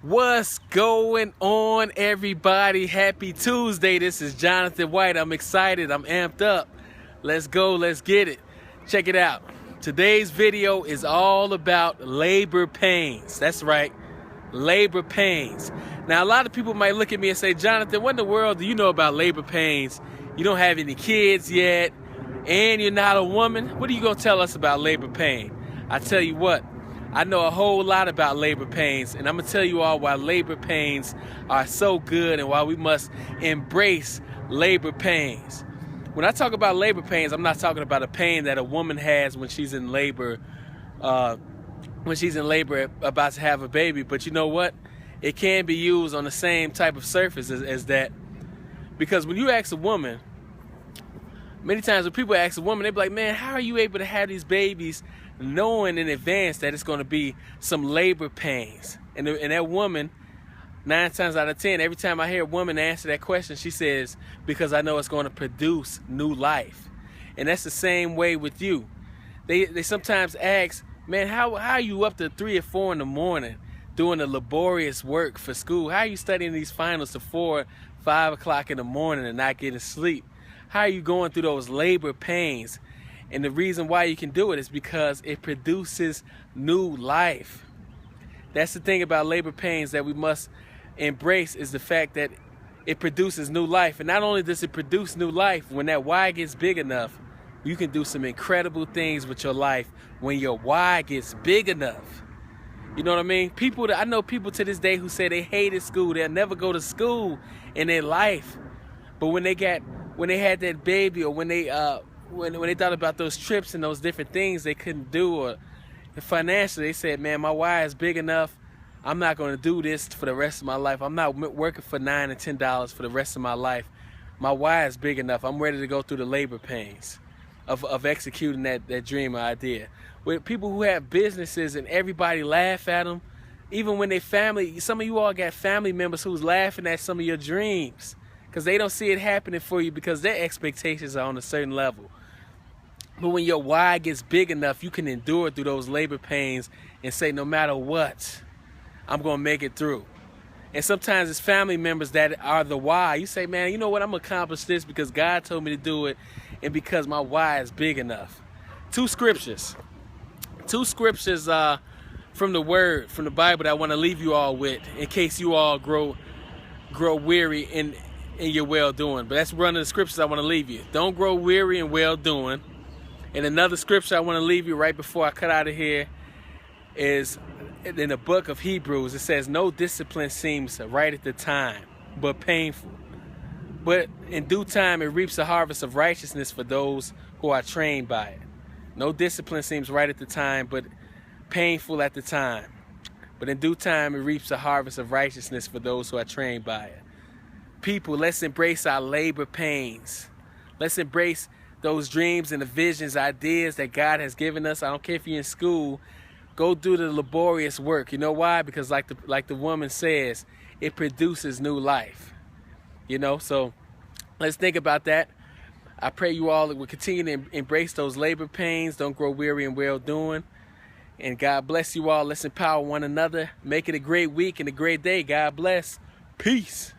What's going on, everybody? Happy Tuesday. This is Jonathan White. I'm excited. I'm amped up. Let's go. Let's get it. Check it out. Today's video is all about labor pains. That's right. Labor pains. Now, a lot of people might look at me and say, Jonathan, what in the world do you know about labor pains? You don't have any kids yet, and you're not a woman. What are you going to tell us about labor pain? I tell you what. I know a whole lot about labor pains, and I'm going to tell you all why labor pains are so good and why we must embrace labor pains. When I talk about labor pains, I'm not talking about a pain that a woman has when she's in labor, about to have a baby. But you know what? It can be used on the same type of surface as that. Because when you ask a woman, many times when people ask a woman, they be like, man, how are you able to have these babies knowing in advance that it's going to be some labor pains? And that woman, 9 times out of 10, every time I hear a woman answer that question, she says, because I know it's going to produce new life. And that's the same way with you. They sometimes ask, man, how are you up to 3 or 4 in the morning doing the laborious work for school? How are you studying these finals to 4, 5 o'clock in the morning and not getting sleep? How are you going through those labor pains? And the reason why you can do it is because it produces new life. That's the thing about labor pains that we must embrace, is the fact that it produces new life. And not only does it produce new life, when that Y gets big enough, you can do some incredible things with your life when your Y gets big enough. You know what I mean? I know people to this day who say they hated school. They'll never go to school in their life. But when they had that baby, or when they thought about those trips and those different things they couldn't do, or financially, they said, man, my Y is big enough. I'm not going to do this for the rest of my life. I'm not working for $9 and $10 for the rest of my life. My Y is big enough. I'm ready to go through the labor pains of executing that dream or idea. With people who have businesses and everybody laugh at them, even when they family, some of you all got family members who's laughing at some of your dreams because they don't see it happening for you because their expectations are on a certain level. But when your Y gets big enough, you can endure through those labor pains and say, no matter what, I'm going to make it through. And sometimes it's family members that are the why. You say, man, you know what? I'm going to accomplish this because God told me to do it and because my Y is big enough. Two scriptures from the Word, from the Bible, that I want to leave you all with in case you all grow weary in your well-doing. But that's one of the scriptures I want to leave you. Don't grow weary in well-doing. And another scripture I want to leave you right before I cut out of here is in the book of Hebrews. It says, no discipline seems right at the time, but painful. But in due time, it reaps a harvest of righteousness for those who are trained by it. No discipline seems right at the time, but painful at the time. But in due time, it reaps a harvest of righteousness for those who are trained by it. People, let's embrace our labor pains. Let's embrace those dreams and the visions, ideas that God has given us. I don't care if you're in school, go do the laborious work. You know why? Because like the woman says, it produces new life. You know, so let's think about that. I pray you all will continue to embrace those labor pains. Don't grow weary in well-doing. And God bless you all. Let's empower one another. Make it a great week and a great day. God bless. Peace.